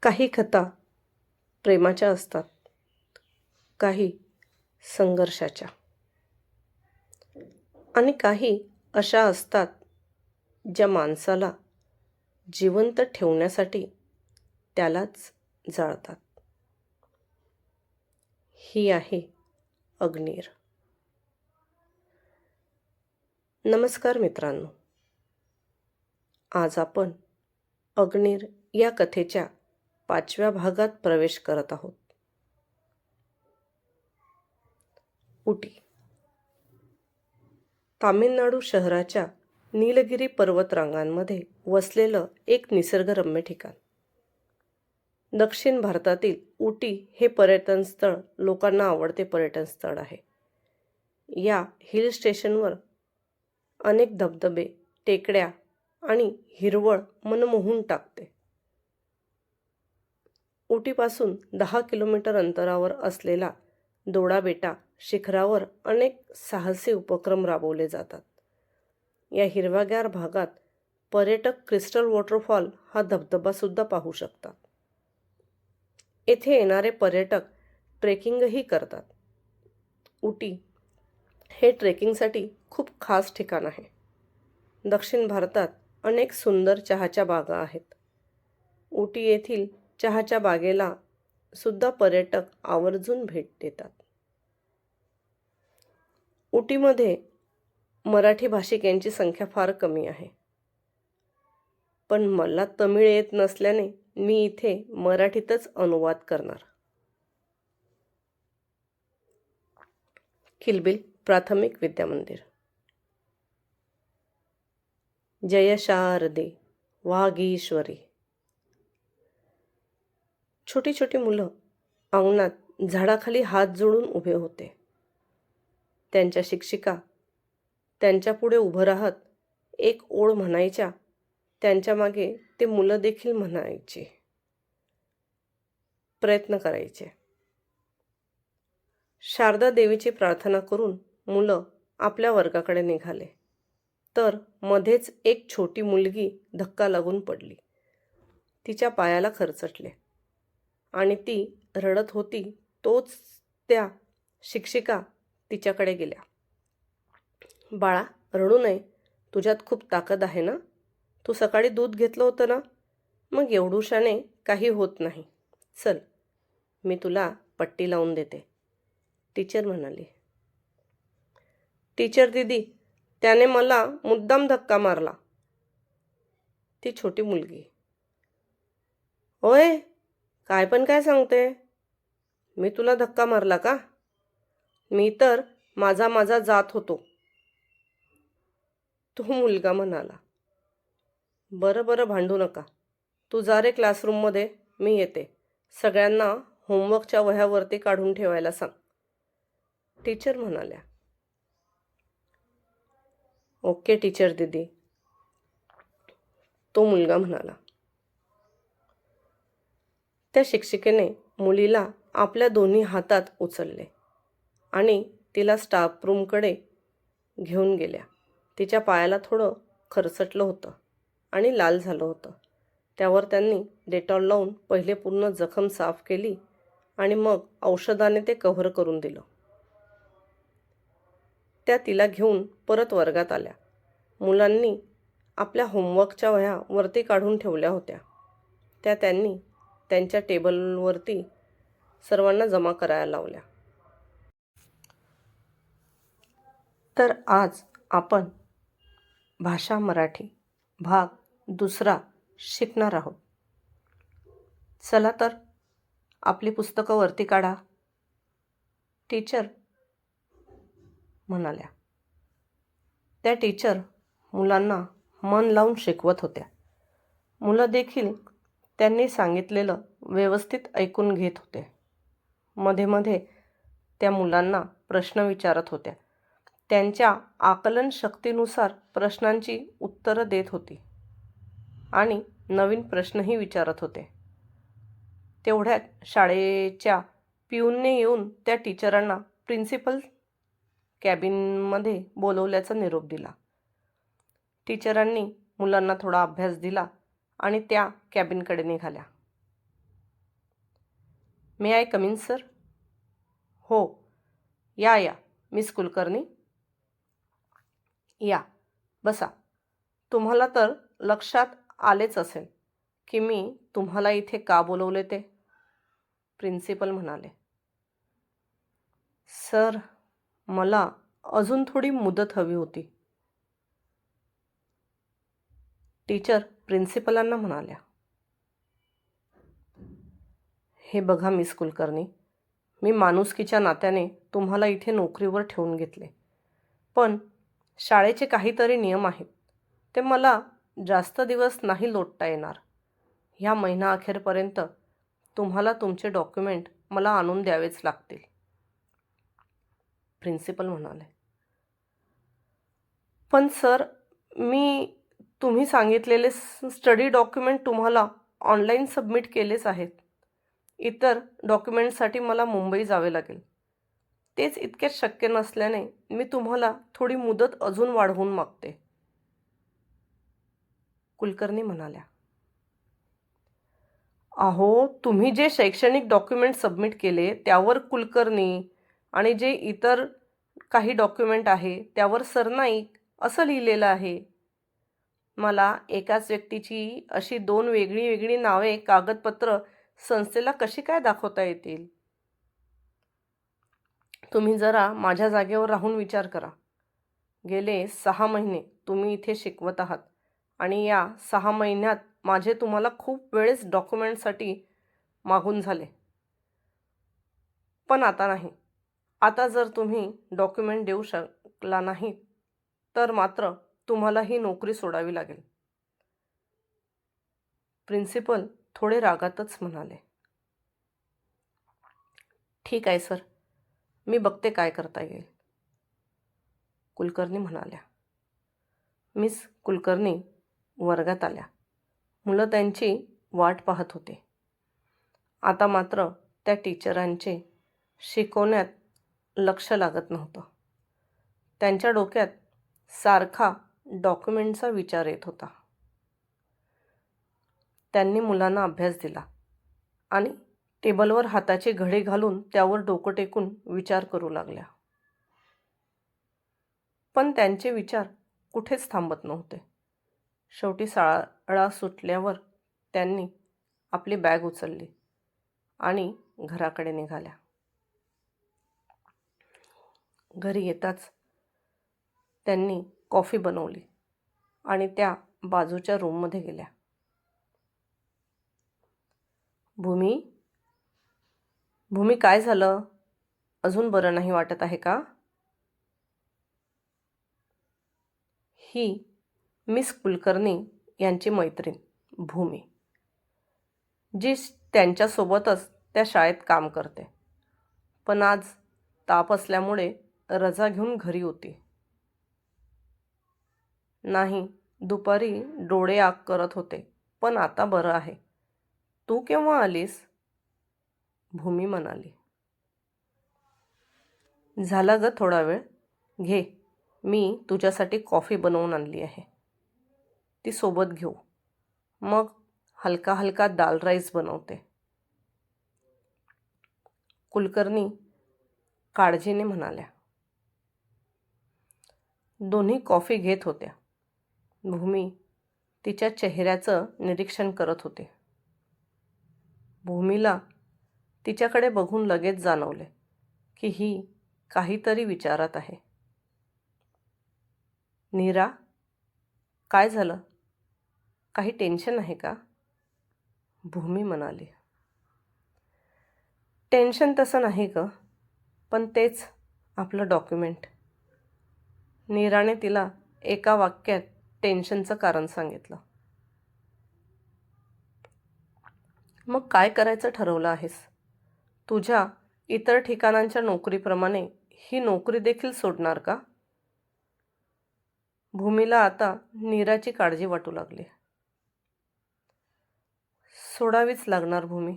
काही कथा प्रेमाच्या असतात, काही संघर्षाच्या आणि काही अशा असतात ज्या माणसाला जिवंत ठेवण्यासाठी त्यालाच जाळतात. ही आहे अग्नीर. नमस्कार मित्रांनो, आज आपण अग्नीर या कथेच्या 5व्या भागात प्रवेश करत आहोत. उटी, तामिळनाडू शहराच्या नीलगिरी पर्वतरांगांमध्ये वसलेलं एक निसर्गरम्य ठिकाण. दक्षिण भारतातील उटी हे पर्यटन स्थळ लोकांना आवडते पर्यटन स्थळ आहे. या हिल स्टेशनवर अनेक धबधबे, टेकड्या आणि हिरवळ मनमोहून टाकते. उटीपासून 10 किलोमीटर अंतरावर असलेला दोडा बेटा शिखरावर अनेक साहसी उपक्रम राबवले जातात. या हिरव्यागार भागात पर्यटक क्रिस्टल वॉटरफॉल हा धबधबासुद्धा पाहू शकतात. येथे येणारे पर्यटक ट्रेकिंगही करतात. उटी हे ट्रेकिंगसाठी खूप खास ठिकाण आहे. दक्षिण भारतात अनेक सुंदर चहाच्या बागा आहेत. उटी येथील चहाच्या बागेला सुद्धा पर्यटक आवर्जून भेट देतात. उटीमध्ये मराठी भाषिकांची संख्या फार कमी आहे, पण मला तमिळ येत नसल्याने मी इथे मराठीतच अनुवाद करणार. किलबिल प्राथमिक विद्यामंदिर. जय शारदे वागीश्वरी. छोटी छोटी मुलं अंगणात झाडाखाली हात जोडून उभे होते. त्यांच्या शिक्षिका त्यांच्यापुढे उभं राहत एक ओळ म्हणायच्या. त्यांच्या मागे ते मुलं देखील म्हणायचे, प्रयत्न करायचे. शारदा देवीची प्रार्थना करून मुलं आपल्या वर्गाकडे निघाले, तर मध्येच एक छोटी मुलगी धक्का लागून पडली. तिच्या पायाला खरचटले आणि ती रडत होती. तोच त्या शिक्षिका तिच्याकडे गेल्या. बाळा, रडू नये, तुझ्यात खूप ताकद आहे ना. तू सकाळी दूध घेतलं होतं ना, मग एवढूशाने काही होत नाही. चल, मी तुला पट्टी लावून देते, टीचर म्हणाली. टीचर दीदी, त्याने मला मुद्दाम धक्का मारला. ती छोटी मुलगी. ओय, काय सांगते. मी तुला धक्का मारला का? मी तर माझा जात होतो, तो मुलगा म्हणाला. बरं भांडू नका. तू जा रे क्लासरूममध्ये, मी येते. सगळ्यांना होमवर्कच्या वह्यावरती काढून ठेवायला सांग, टीचर म्हणाल्या. ओके टीचर दीदी, तो मुलगा म्हणाला. त्या शिक्षिकेने मुलीला आपल्या दोन्ही हातात उचलले आणि तिला स्टाफ रूमकडे घेऊन गेल्या. तिच्या पायाला थोडं खरचटलं होतं आणि लाल झालं होतं. त्यावर त्यांनी डेटॉल लावून पहिले पूर्ण जखम साफ केली आणि मग औषधाने ते कव्हर करून दिलं. त्या तिला घेऊन परत वर्गात आल्या. मुलांनी आपल्या होमवर्कच्या वह्या वरती काढून ठेवल्या होत्या. त्या त्यांनी त्यांच्या टेबलवरती सर्वांना जमा करायला लावल्या. तर आज आपण भाषा मराठी भाग 2 शिकणार आहोत. चला तर आपली पुस्तकं वरती काढा, टीचर म्हणाल्या. त्या टीचर मुलांना मन लावून शिकवत होत्या. मुलं देखील त्यांनी सांगितलेलं व्यवस्थित ऐकून घेत होते. मध्ये मध्ये त्या मुलांना प्रश्न विचारत होत्या. त्यांच्या आकलन शक्तीनुसार प्रश्नांची उत्तरं देत होती आणि नवीन प्रश्नही विचारत होते. तेवढ्यात शाळेच्या पिऊनने येऊन त्या टीचरांना प्रिन्सिपल कॅबिनमध्ये बोलवल्याचा निरोप दिला. टीचरांनी मुलांना थोडा अभ्यास दिला आणि त्या कॅबिनकडे निघाल्या. मे आय कम इन सर? हो, या मिस कुलकर्णी, या, बसा. तुम्हाला तर लक्षात आलेच असेल की मी तुम्हाला इथे का बोलवले ते, प्रिन्सिपल म्हणाले. सर, मला अजून थोडी मुदत हवी होती, टीचर प्रिन्सिपलांना म्हणाल्या. हे बघा मिस कुलकर्णी, मी माणुसकीच्या नात्याने तुम्हाला इथे नोकरीवर ठेवून घेतले, पण शाळेचे काहीतरी नियम आहेत, ते मला जास्त दिवस नाही लोटता येणार. ह्या महिनाअखेरपर्यंत तुम्हाला तुमचे डॉक्युमेंट मला आणून द्यावेच लागतील, प्रिन्सिपल म्हणाले. पण सर, तुम्ही सांगितलेले स्टडी डॉक्युमेंट तुम्हाला ऑनलाईन सबमिट केलेच आहेत. इतर डॉक्युमेंटसाठी मला मुंबई जावे लागेल. तेच इतक्यात शक्य नसल्याने मी तुम्हाला थोडी मुदत अजून वाढवून मागते, कुलकर्णी म्हणाल्या. अहो, तुम्ही जे शैक्षणिक डॉक्युमेंट सबमिट केले त्यावर कुलकर्णी आणि जे इतर काही डॉक्युमेंट आहे त्यावर सरनाईक असं लिहिलेलं आहे. मला एकाच व्यक्तीची अशी 2 वेगळी वेगळी नावे, कागदपत्र संस्थेला कशी काय दाखवता येतील? तुम्ही जरा माझ्या जागेवर राहून विचार करा. गेले 6 महिने तुम्ही इथे शिकवत आहात आणि या 6 महिन्यात माझे तुम्हाला खूप वेळेस डॉक्युमेंटसाठी मागून झाले. पण आता नाही. आता जर तुम्ही डॉक्युमेंट देऊ शकला नाही तर मात्र तुम्हाला ही नोकरी सोडावी लागेल, प्रिन्सिपल थोडे रागातच म्हणाले. ठीक आहे सर, मी बघते काय करता येईल, कुलकर्णी म्हणाल्या. मिस कुलकर्णी वर्गात आल्या. मुलं त्यांची वाट पाहत होते. आता मात्र त्या टीचरांचे शिकवण्यात लक्ष लागत नव्हतं. त्यांच्या डोक्यात सारखा डॉक्युमेंटचा विचार येत होता. त्यांनी मुलांना अभ्यास दिला आणि टेबलवर हाताचे घडे घालून त्यावर डोकं टेकून विचार करू लागल्या. पण त्यांचे विचार कुठेच थांबत नव्हते. शेवटी शाळा सुटल्यावर त्यांनी आपली बॅग उचलली आणि घराकडे निघाल्या. घरी येताच त्यांनी कॉफी बनवली आणि त्या बाजूच्या रूममध्ये गेल्या. भूमी, काय झालं? अजून बरं नाही वाटत आहे का? ही मिस कुलकर्णी यांची मैत्रीण भूमी, जी त्यांच्यासोबतच त्या शाळेत काम करते, पण आज ताप असल्यामुळे रजा घेऊन घरी होती. नाही, दुपारी डोळे आग करत होते, पण आता बरं आहे. तू केव्हा आलीस? भूमी म्हणाली. झाला ग थोडा वेळ. घे, मी तुझ्यासाठी कॉफी बनवून आणली आहे, ती सोबत घेऊ. मग हलका हलका दाल राईस बनवते, कुलकर्णी काळजीने म्हणाल्या. दोन्ही कॉफी घेत होत्या. भूमी तिच्या चेहऱ्याचं निरीक्षण करत होते. भूमीला तिच्याकडे बघून लगेच जाणवले की ही काहीतरी विचारात आहे. नीरा, काय झालं? काही टेन्शन आहे का? भूमी म्हणाली. टेन्शन तसं नाही ग, पण तेच आपलं डॉक्युमेंट. नीराने तिला एका वाक्यात टेन्शनचं कारण सांगितलं. मग काय करायचं ठरवलं आहेस? तुझ्या इतर ठिकाणांच्या नोकरीप्रमाणे ही नोकरी देखील सोडणार का? भूमीला आता नीराची काळजी वाटू लागली. सोडावीच लागणार भूमी,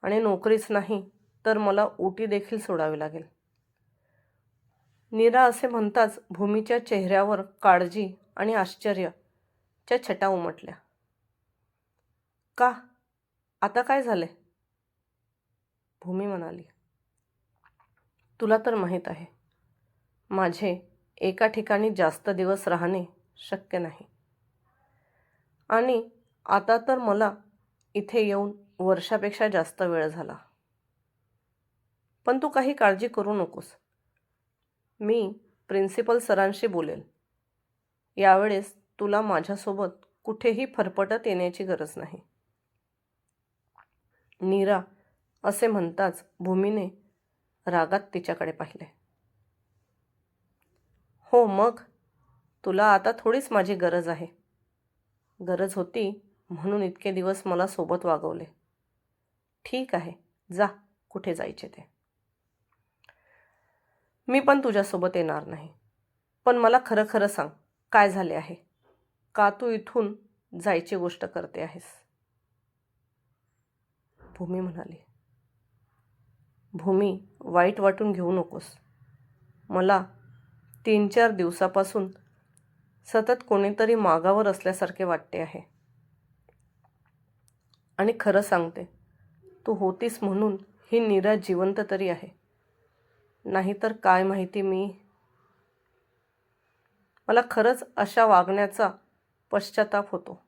आणि नोकरीच नाही तर मला ओटी देखील सोडावी लागेल. नीरा असे म्हणताच भूमीच्या चेहऱ्यावर काळजी आणि आश्चर्याच्या छटा उमटल्या. का? आता काय झाले? भूमी म्हणाली, तुला तर माहीत आहे माझे एका ठिकाणी जास्त दिवस राहणे शक्य नाही. आणि आता तर मला इथे येऊन वर्षापेक्षा जास्त वेळ झाला. पण तू काही काळजी करू नकोस. मी प्रिन्सिपल सरांशी बोलेल. यावेळेस तुला माझ्यासोबत कुठेही फरफटत येण्याची गरज नाही. नीरा असे म्हणताच भूमीने रागात तिच्याकडे पाहिले. हो मग, तुला आता थोडीच माझी गरज आहे. गरज होती म्हणून इतके दिवस मला सोबत वागवले. ठीक आहे, जा कुठे जायचे ते. मी पण तुझ्यासोबत येणार नाही. पण मला खरं खरं सांग, काय झाले आहे? का तू इथून जायची गोष्ट करते आहेस? भूमी म्हणाली, भूमी, वाईट वाटून घेऊ नकोस. मला 3-4 दिवसापासून सतत कोणीतरी मागावर असल्यासारखे वाटते आहे. आणि खरं सांगते, तू होतीस म्हणून ही नीरा जिवंत तरी आहे. नाहीतर काय माहिती मला खरंच अशा वागण्याचा पश्चाताप होतो.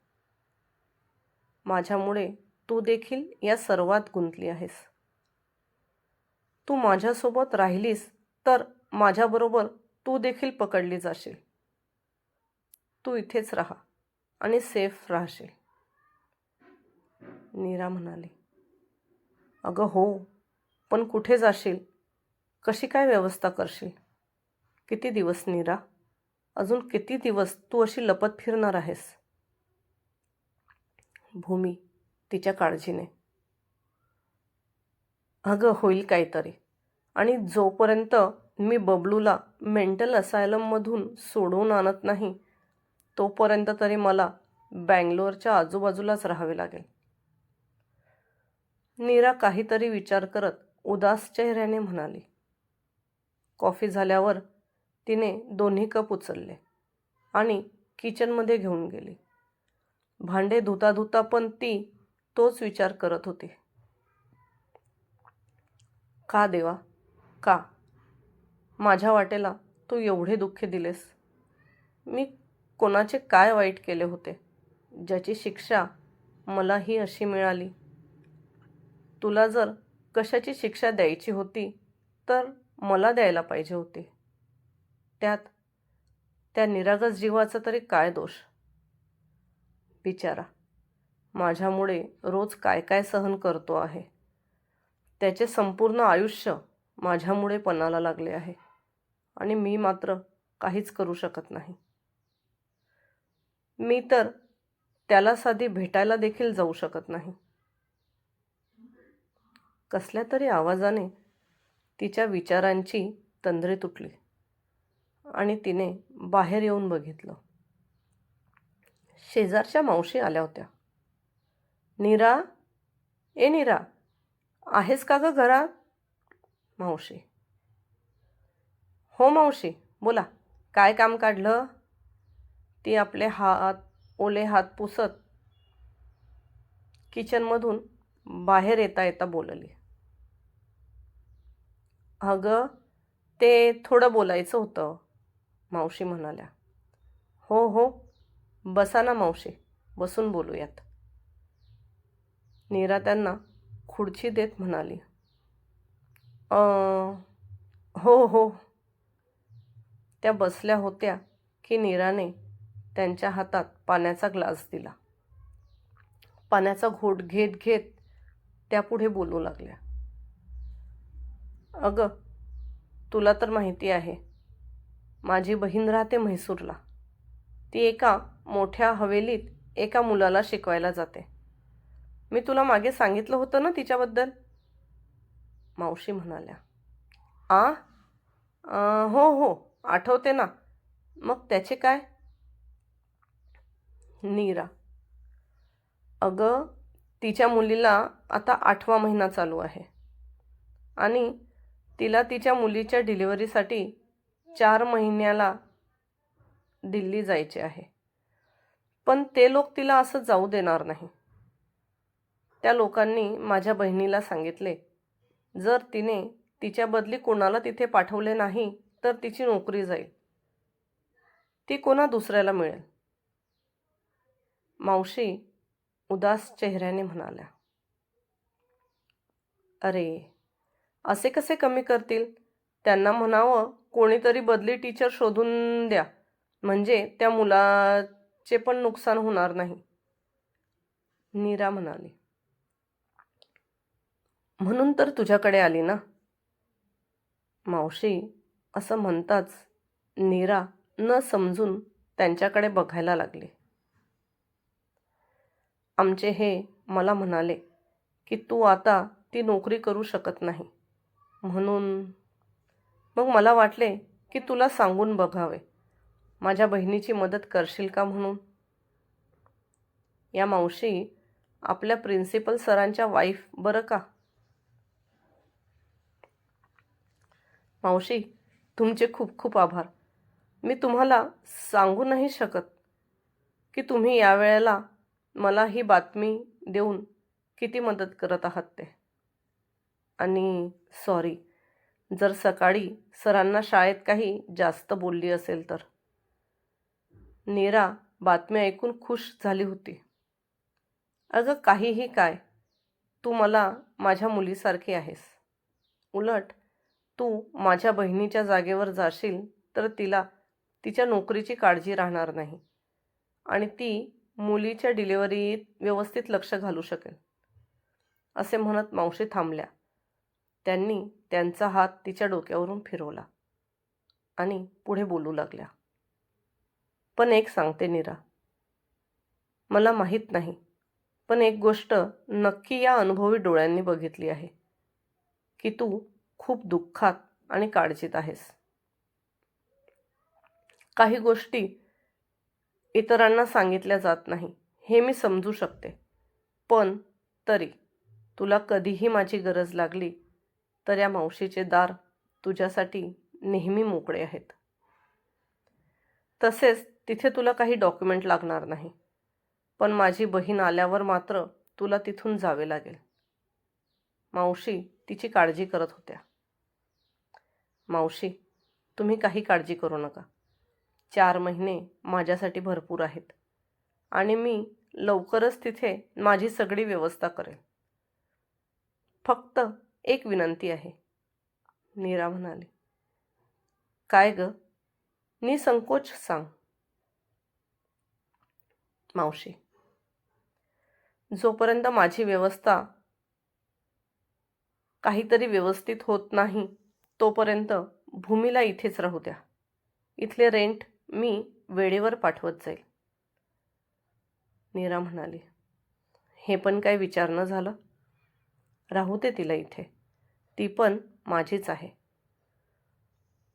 माझ्यामुळे तू देखील या सर्वात गुंतली आहेस. तू माझ्यासोबत राहिलीस तर माझ्याबरोबर तू देखील पकडली जाशील. तू इथेच राहा आणि सेफ राहशील. नीरा म्हणाली, अगं हो, पण कुठे जाशील? कशी काय व्यवस्था करशील? किती दिवस नीरा? अजून किती दिवस तू अशी लपत फिरणार आहेस? भूमी तिच्या काळजीने, अगं होईल काहीतरी. आणि जोपर्यंत मी बबलूला मेंटल असायलममधून सोडवून आणत नाही तोपर्यंत तरी मला बँगलोरच्या आजूबाजूलाच राहावे लागेल. नीरा काहीतरी विचार करत उदास चेहऱ्याने म्हणाली. कॉफी झाल्यावर तिने 2 कप उचलले आणि किचनमध्ये घेऊन गेली. भांडे धुता धुता पण ती तोच विचार करत होती. का देवा, का माझ्या वाटेला तू एवढे दुःख दिलेस? मी कोणाचे काय वाईट केले होते ज्याची शिक्षा मलाही अशी मिळाली? तुला जर कशाची शिक्षा द्यायची होती तर मला द्यायला पाहिजे होती. त्यात त्या निरागस जीवाचा तरी काय दोष? बिचारा माझ्यामुळे रोज काय काय सहन करतो आहे. त्याचे संपूर्ण आयुष्य माझ्यामुळे पणाला लागले आहे आणि मी मात्र काहीच करू शकत नाही. मी तर त्याला साधी भेटायला देखील जाऊ शकत नाही. कसल्या तरी आवाजाने तिच्या विचारांची तंद्रे तुटली आणि तिने बाहेर येऊन बघितलं. शेजारच्या मावशी आल्या होत्या. नीरा, ए नीरा, आहेस का गं घरात? मावशी, हो मावशी, बोला, काय काम काढलं? ती आपले ओले हात पुसत किचनमधून बाहेर येता येता बोलली. अगं ते थोडं बोलायचं होतं, मावशी म्हणाल्या. हो हो, बसा ना मावशी, बसून बोलूयात. नीरा त्यांना खुर्ची देत म्हणाली. हो हो. त्या बसल्या होत्या की नीराने त्यांच्या हातात पाण्याचा ग्लास दिला. पाण्याचा घोट घेत घेत त्या पुढे बोलू लागल्या. अगं, तुला तर माहिती आहे, माझी बहीण राहते म्हैसूरला. ती एका मोठ्या हवेलीत एका मुलाला शिकवायला जाते. मी तुला मागे सांगितलं होतं ना तिच्याबद्दल? मावशी म्हणाल्या. हो हो, आठवते ना. मग त्याचे काय? नीरा, अगं, तिच्या मुलीला आता 8वा महिना चालू आहे आणि तिला तिच्या मुलीच्या डिलिव्हरीसाठी 4 महिन्याला दिल्ली जायचे आहे. पण ते लोक तिला असं जाऊ देणार नाही. त्या लोकांनी माझ्या बहिणीला सांगितले जर तिने तिच्या बदली कोणाला तिथे पाठवले नाही तर तिची नोकरी जाईल. ती कोणा दुसऱ्याला मिळेल. मावशी उदास चेहऱ्याने म्हणाल्या. अरे, असे कसे कमी करतील? त्यांना म्हणावं कोणीतरी बदली टीचर शोधून द्या, म्हणजे त्या मुलाचे पण नुकसान होणार नाही. नीरा म्हणाली. म्हणून तर तुझ्याकडे आली ना. मावशी असं म्हणताच नीरा न समजून त्यांच्याकडे बघायला लागली. आमचे हे मला म्हणाले की तू आता ती नोकरी करू शकत नाही, म्हणून मग मला वाटले की तुला सांगून बघावे, माझ्या बहिणीची मदत करशील का म्हणून. या मावशी आपल्या प्रिन्सिपल सरांच्या वाईफ बरं का. मावशी, तुमचे खूप खूप आभार. मी तुम्हाला सांगू नाही शकत की तुम्ही यावेळेला मला ही बातमी देऊन किती मदत करत आहात ते. आणि सॉरी जर सकाळी सरांना शाळेत काही जास्त बोलली असेल तर. नीरा बातमी ऐकून खुश झाली होती. अगं काहीही काय, तू मला माझ्या मुलीसारखी आहेस. उलट तू माझ्या बहिणीच्या जागेवर जाशील तर तिला तिच्या नोकरीची काळजी राहणार नाही आणि ती मुलीच्या डिलिव्हरीत व्यवस्थित लक्ष घालू शकेल. असे म्हणत मावशी थांबल्या. त्यांनी त्यांचा हात तिच्या डोक्यावरून फिरवला आणि पुढे बोलू लागल्या. पण एक सांगते नीरा, मला माहीत नाही, पण एक गोष्ट नक्की या अनुभवी डोळ्यांनी बघितली आहे की तू खूप दुःखात आणि काळजीत आहेस. काही गोष्टी इतरांना सांगितल्या जात नाही हे मी समजू शकते, पण तरी तुला कधीही माझी गरज लागली तर या मावशीचे दार तुझ्यासाठी नेहमी मोकळे आहेत. तसेच तिथे तुला काही डॉक्युमेंट लागणार नाही, पण माझी बहीण आल्यावर मात्र तुला तिथून जावे लागेल. मावशी तिची काळजी करत होत्या. मावशी, तुम्ही काही काळजी करू नका. 4 महिने माझ्यासाठी भरपूर आहेत आणि मी लवकरच तिथे माझी सगळी व्यवस्था करेन. फक्त एक विनंती आहे. नीरा म्हणाली. काय ग? निसंकोच सांग. मावशी, जोपर्यंत माझी व्यवस्था काहीतरी व्यवस्थित होत नाही तोपर्यंत भूमीला इथेच राहू द्या. इथले रेंट मी वेळेवर पाठवत जाईल. नीरा म्हणाली. हे पण काय विचारणं झालं? राहू दे तिला इथे, ती पण माझीच आहे.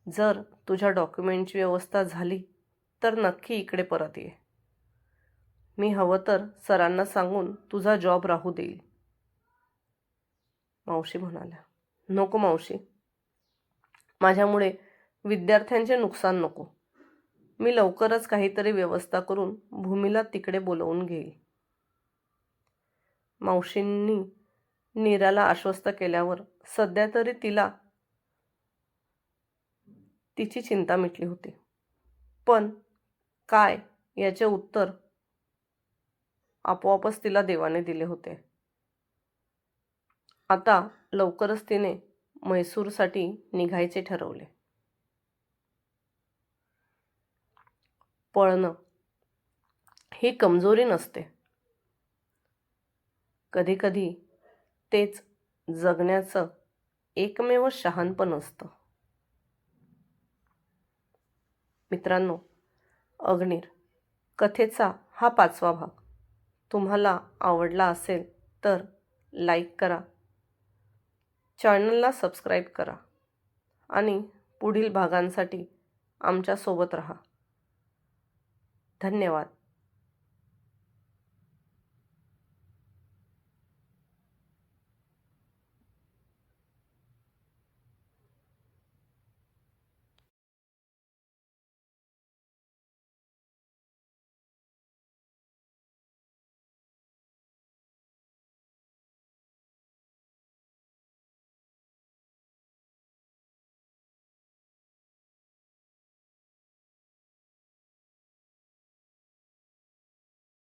जर तुझ्या डॉक्युमेंटची व्यवस्था झाली तर नक्की इकडे परत ये. मी हवं तर सरांना सांगून तुझा जॉब राहू देईल. मावशी म्हणाल्या. नको मावशी, माझ्यामुळे विद्यार्थ्यांचे नुकसान नको. मी लवकरच काहीतरी व्यवस्था करून भूमीला तिकडे बोलवून घेईल. मावशींनी नीराला आश्वस्त केल्यावर सध्या तरी तिला तिची चिंता मिटली होती. पण काय याचे उत्तर आपोआपच तिला देवाने दिले होते. आता लवकरच तिने म्हैसूरसाठी निघायचे ठरवले. पळणं ही कमजोरी नसते, कधीकधी तेच जगण्याचं एकमेव शहाणपण असतं. मित्रांनो, अग्निर कथेचा हा 5वा भाग तुम्हाला आवडला असेल तर लाईक करा, चॅनलला सबस्क्राईब करा आणि पुढील भागांसाठी आमच्यासोबत राहा. धन्यवाद.